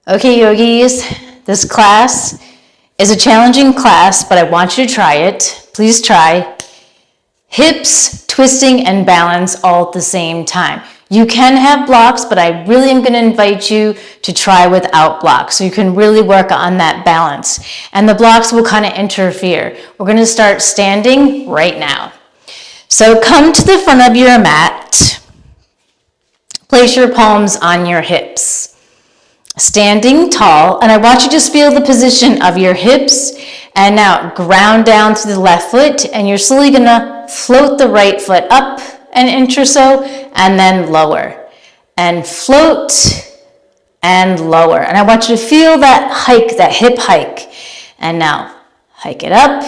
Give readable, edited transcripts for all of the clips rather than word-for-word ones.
Okay, yogis, this class is a challenging class, but I want you to try it. Please try. Hips, twisting, and balance all at the same time. You can have blocks, but I really am going to invite you to try without blocks so you can really work on that balance. And the blocks will kind of interfere. We're going to start standing right now. So come to the front of your mat. Place your palms on your hips. Standing tall, and I want you to just feel the position of your hips, and now ground down to the left foot, and you're slowly gonna float the right foot up an inch or so, and then lower, and float, and lower. And I want you to feel that hike, that hip hike, and now hike it up,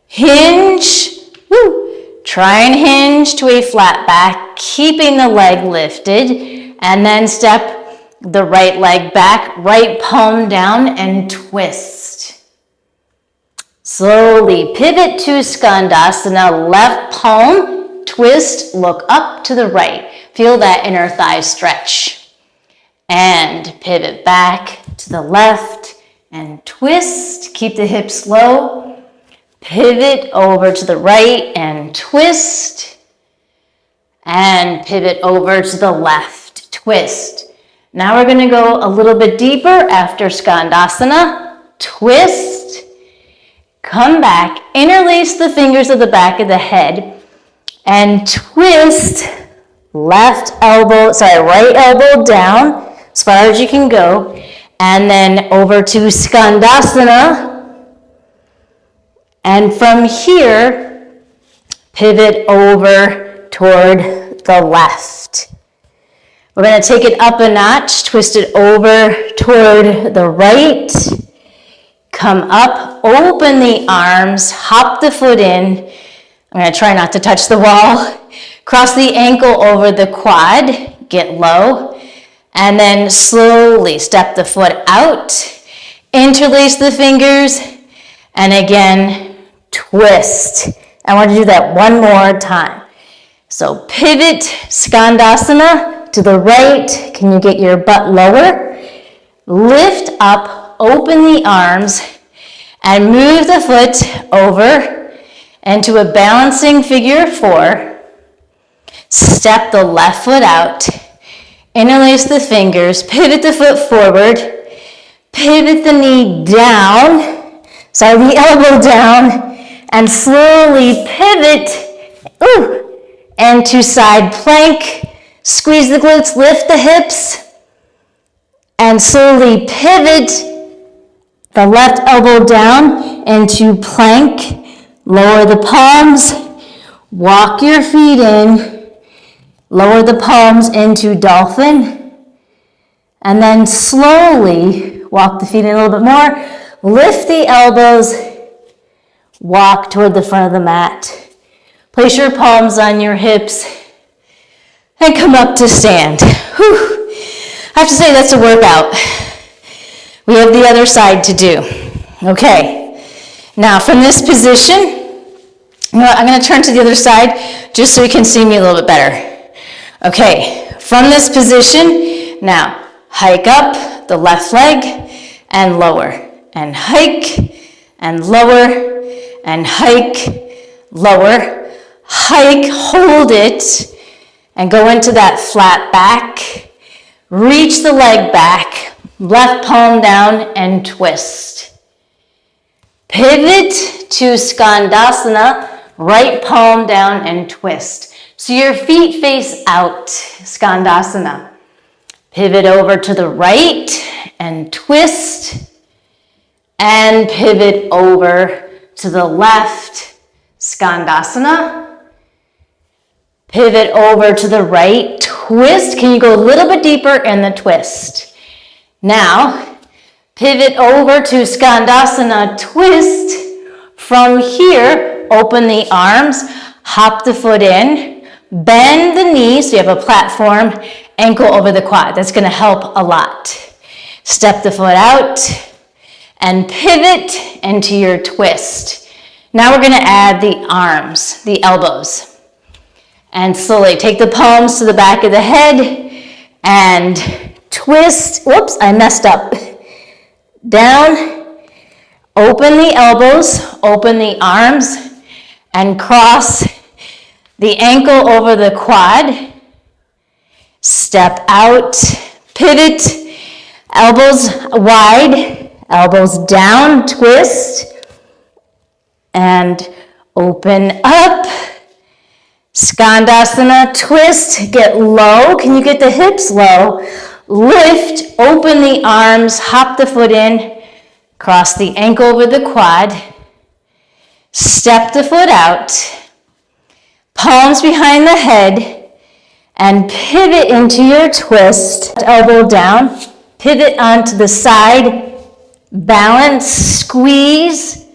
hinge, woo. Try and hinge to a flat back, keeping the leg lifted, and then step the right leg back, right palm down, and twist. Slowly pivot to Skandasana, left palm, twist, look up to the right. Feel that inner thigh stretch. And pivot back to the left and twist. Keep the hips low. Pivot over to the right and twist. And pivot over to the left, twist. Now we're going to go a little bit deeper after Skandasana. Twist. Come back. Interlace the fingers of the back of the head. And twist. Right elbow down as far as you can go. And then over to Skandasana. And from here, pivot over toward the left. We're going to take it up a notch, twist it over toward the right, come up, open the arms, hop the foot in. I'm going to try not to touch the wall. Cross the ankle over the quad, get low, and then slowly step the foot out, interlace the fingers, and again, twist. I want to do that one more time. So pivot, Skandasana. To the right, can you get your butt lower? Lift up, open the arms, and move the foot over into a balancing figure 4. Step the left foot out, interlace the fingers, pivot the foot forward, pivot the knee down, the elbow down, and slowly pivot into side plank. Squeeze the glutes, lift the hips, and slowly pivot the left elbow down into plank. Lower the palms, walk your feet in, lower the palms into dolphin, and then slowly walk the feet in a little bit more. Lift the elbows, walk toward the front of the mat. Place your palms on your hips, and come up to stand. Whew. I have to say that's a workout. We have the other side to do. Okay. Now from this position, you know what, I'm going to turn to the other side just so you can see me a little bit better. Okay. From this position, now hike up the left leg and lower. And hike and lower and hike, lower, hike, hold it. And go into that flat back, reach the leg back, left palm down and twist. Pivot to Skandasana, right palm down and twist. So your feet face out, Skandasana. Pivot over to the right and twist. And pivot over to the left, Skandasana. Pivot over to the right, twist. Can you go a little bit deeper in the twist? Now, pivot over to Skandasana, twist. From here, open the arms, hop the foot in, bend the knee so you have a platform, ankle over the quad. That's going to help a lot. Step the foot out and pivot into your twist. Now we're going to add the arms, the elbows. And slowly take the palms to the back of the head and twist. Whoops, I messed up. down, open the elbows, open the arms, and cross the ankle over the quad. Step out, pivot, elbows wide, elbows down, twist, and open up. Skandasana, twist, get low. Can you get the hips low? Lift, open the arms, hop the foot in, cross the ankle over the quad, step the foot out, palms behind the head, and pivot into your twist. Elbow down, pivot onto the side, balance, squeeze,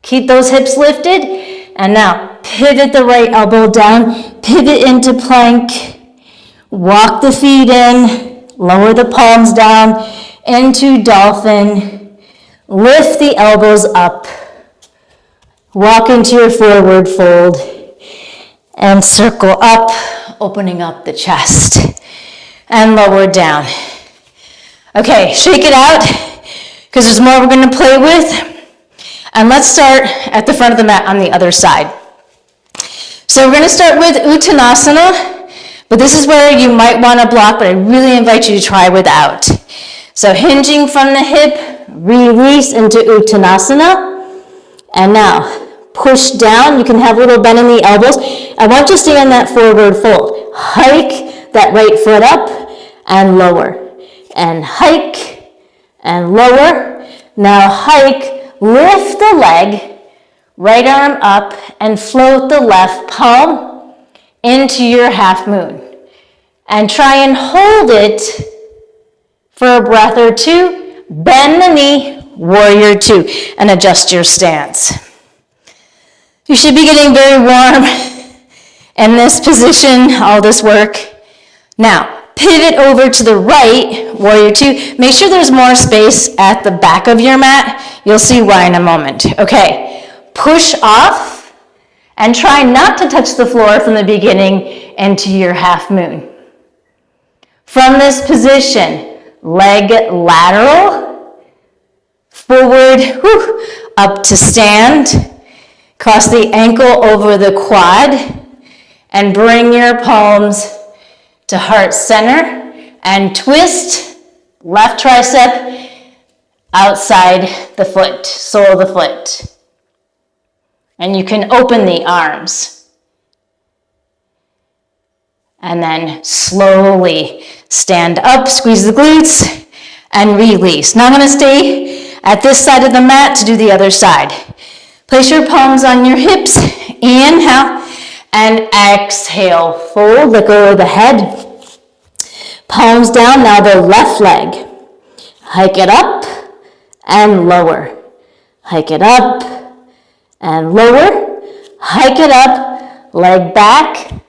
keep those hips lifted, and now pivot the right elbow down, pivot into plank, walk the feet in, lower the palms down into dolphin, lift the elbows up, walk into your forward fold, and circle up, opening up the chest, and lower down. Okay, shake it out, because there's more we're going to play with. And let's start at the front of the mat on the other side. So we're going to start with Uttanasana, but this is where you might want to block, but I really invite you to try without. So hinging from the hip, release into Uttanasana, and now push down. You can have a little bend in the elbows. I want you to stay on that forward fold. Hike that right foot up and lower, and hike and lower. Now hike, lift the leg, right arm up, and float the left palm into your half moon. And try and hold it for a breath or two. Bend the knee, warrior two, and adjust your stance. You should be getting very warm in this position, all this work. Now, pivot over to the right, warrior two. Make sure there's more space at the back of your mat. You'll see why in a moment. Okay. Push off and try not to touch the floor from the beginning into your half moon. From this position, leg lateral, forward, up to stand, cross the ankle over the quad, and bring your palms to heart center, and twist, left tricep outside the foot, sole of the foot. And you can open the arms. And then slowly stand up, squeeze the glutes, and release. Now I'm going to stay at this side of the mat to do the other side. Place your palms on your hips, inhale, and exhale. Fold, let go of the head. Palms down, now the left leg. Hike it up and lower. Hike it up and lower, hike it up, leg back,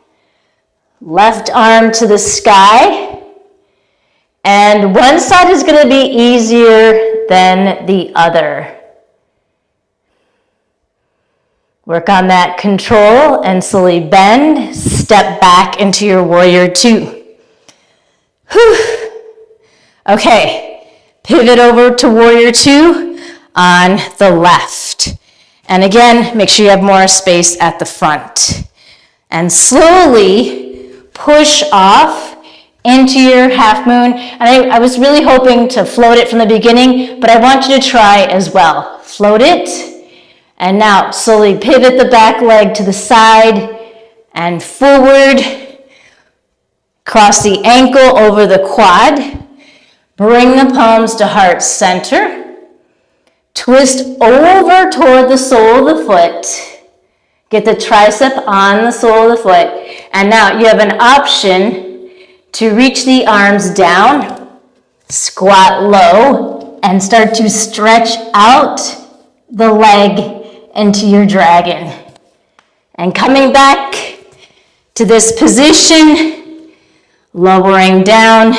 left arm to the sky, and one side is going to be easier than the other. Work on that control and slowly bend, step back into your warrior two. Whew. Okay, pivot over to warrior two on the left. And again, make sure you have more space at the front. And slowly push off into your half moon. And I was really hoping to float it from the beginning, but I want you to try as well. Float it. And now slowly pivot the back leg to the side and forward. Cross the ankle over the quad. Bring the palms to heart center. Twist over toward the sole of the foot. Get the tricep on the sole of the foot. And now you have an option to reach the arms down, squat low, and start to stretch out the leg into your dragon. And coming back to this position, lowering down.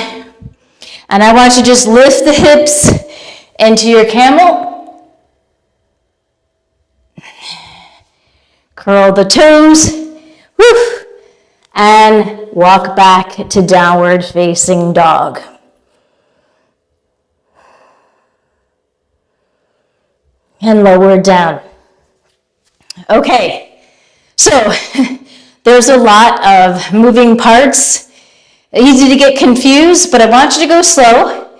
And I want you to just lift the hips into your camel. Curl the toes, and walk back to downward facing dog. and lower down. Okay, so there's a lot of moving parts. Easy to get confused, but I want you to go slow.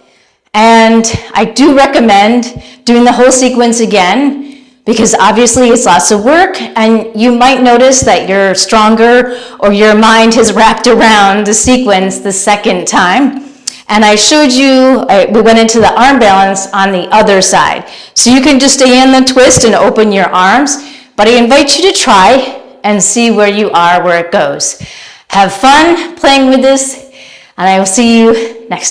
And I do recommend doing the whole sequence again, because obviously it's lots of work, and you might notice that you're stronger or your mind has wrapped around the sequence the second time. And I showed you, we went into the arm balance on the other side. So you can just stay in the twist and open your arms, but I invite you to try and see where you are, where it goes. Have fun playing with this, and I will see you next time.